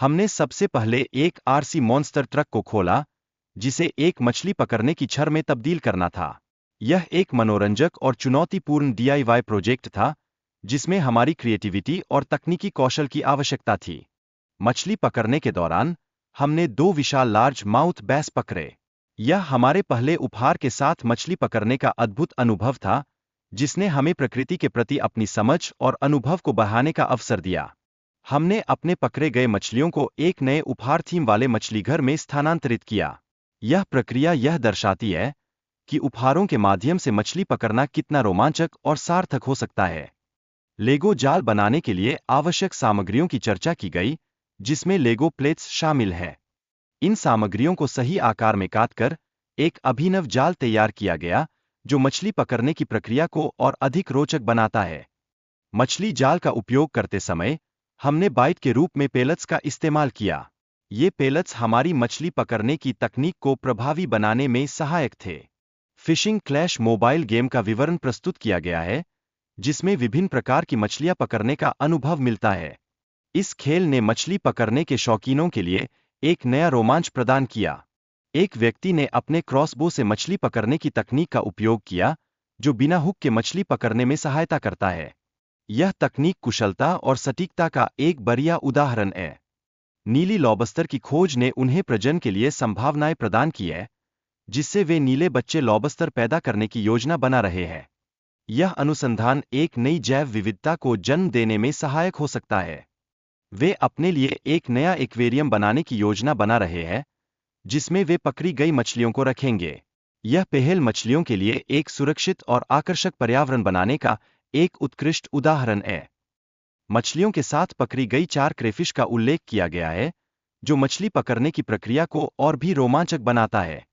हमने सबसे पहले एक आरसी मॉन्स्टर ट्रक को खोला, जिसे एक मछली पकड़ने की छड़ में तब्दील करना था। यह एक मनोरंजक और चुनौतीपूर्ण डीआईवाई प्रोजेक्ट था, जिसमें हमारी क्रिएटिविटी और तकनीकी कौशल की आवश्यकता थी। मछली पकड़ने के दौरान हमने 2 विशाल लार्ज माउथ बैस पकड़े। यह हमारे पहले उपहार के साथ मछली पकड़ने का अद्भुत अनुभव था, जिसने हमें प्रकृति के प्रति अपनी समझ और अनुभव को बढ़ाने का अवसर दिया। हमने अपने पकड़े गए मछलियों को एक नए उपहार थीम वाले मछलीघर में स्थानांतरित किया। यह प्रक्रिया यह दर्शाती है कि उपहारों के माध्यम से मछली पकड़ना कितना रोमांचक और सार्थक हो सकता है। लेगो जाल बनाने के लिए आवश्यक सामग्रियों की चर्चा की गई, जिसमें लेगो प्लेट्स शामिल है। इन सामग्रियों को सही आकार में काटकर एक अभिनव जाल तैयार किया गया, जो मछली पकड़ने की प्रक्रिया को और अधिक रोचक बनाता है। मछली जाल का उपयोग करते समय हमने बाइट के रूप में पेलेट्स का इस्तेमाल किया। ये पेलेट्स हमारी मछली पकड़ने की तकनीक को प्रभावी बनाने में सहायक थे। फिशिंग क्लैश मोबाइल गेम का विवरण प्रस्तुत किया गया है, जिसमें विभिन्न प्रकार की मछलियां पकड़ने का अनुभव मिलता है। इस खेल ने मछली पकड़ने के शौकीनों के लिए एक नया रोमांच प्रदान किया। एक व्यक्ति ने अपने क्रॉसबो से मछली पकड़ने की तकनीक का उपयोग किया, जो बिना हुक के मछली पकड़ने में सहायता करता है। यह तकनीक कुशलता और सटीकता का एक बढ़िया उदाहरण है। नीली लॉबस्टर की खोज ने उन्हें प्रजनन के लिए संभावनाएं प्रदान की है, जिससे वे नीले बच्चे लॉबस्टर पैदा करने की योजना बना रहे हैं। यह अनुसंधान एक नई जैव विविधता को जन्म देने में सहायक हो सकता है। वे अपने लिए एक नया एक्वेरियम बनाने की योजना बना रहे हैं, जिसमें वे पकड़ी गई मछलियों को रखेंगे। यह पहल मछलियों के लिए एक सुरक्षित और आकर्षक पर्यावरण बनाने का एक उत्कृष्ट उदाहरण है। मछलियों के साथ पकड़ी गई 4 क्रेफिश का उल्लेख किया गया है, जो मछली पकड़ने की प्रक्रिया को और भी रोमांचक बनाता है।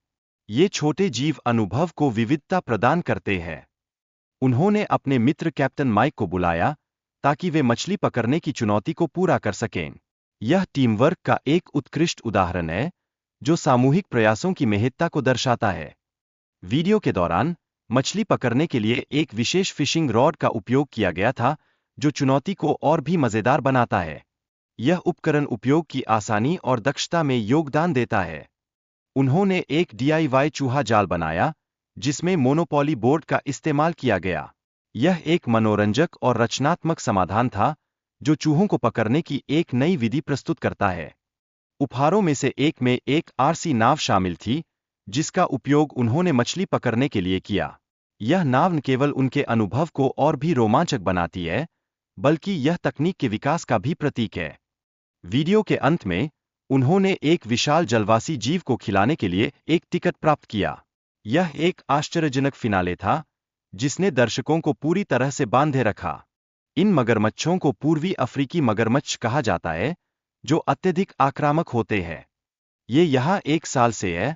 ये छोटे जीव अनुभव को विविधता प्रदान करते हैं। उन्होंने अपने मित्र कैप्टन माइक को बुलाया, ताकि वे मछली पकड़ने की चुनौती को पूरा कर सकें। यह टीम वर्क का एक उत्कृष्ट उदाहरण है, जो सामूहिक प्रयासों की महत्ता को दर्शाता है। वीडियो के दौरान मछली पकड़ने के लिए एक विशेष फिशिंग रॉड का उपयोग किया गया था, जो चुनौती को और भी मजेदार बनाता है। यह उपकरण उपयोग की आसानी और दक्षता में योगदान देता है। उन्होंने एक डीआईवाई चूहा जाल बनाया, जिसमें मोनोपोली बोर्ड का इस्तेमाल किया गया। यह एक मनोरंजक और रचनात्मक समाधान था, जो चूहों को पकड़ने की एक नई विधि प्रस्तुत करता है। उपहारों में से एक में एक आरसी नाव शामिल थी, जिसका उपयोग उन्होंने मछली पकड़ने के लिए किया। यह नाव न केवल उनके अनुभव को और भी रोमांचक बनाती है, बल्कि यह तकनीक के विकास का भी प्रतीक है। वीडियो के अंत में उन्होंने एक विशाल जलवासी जीव को खिलाने के लिए एक टिकट प्राप्त किया। यह एक आश्चर्यजनक फिनाले था, जिसने दर्शकों को पूरी तरह से बांधे रखा। इन मगरमच्छों को पूर्वी अफ्रीकी मगरमच्छ कहा जाता है, जो अत्यधिक आक्रामक होते हैं। ये यहाँ 1 साल से है,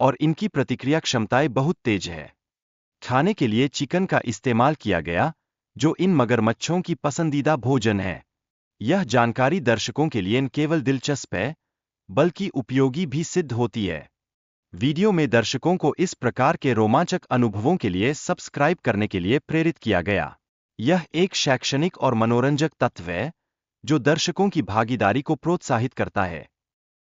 और इनकी प्रतिक्रिया क्षमताएं बहुत तेज है। खाने के लिए चिकन का इस्तेमाल किया गया, जो इन मगरमच्छों की पसंदीदा भोजन है। यह जानकारी दर्शकों के लिए न केवल दिलचस्प है, बल्कि उपयोगी भी सिद्ध होती है। वीडियो में दर्शकों को इस प्रकार के रोमांचक अनुभवों के लिए सब्सक्राइब करने के लिए प्रेरित किया गया। यह एक शैक्षणिक और मनोरंजक तत्व है, जो दर्शकों की भागीदारी को प्रोत्साहित करता है।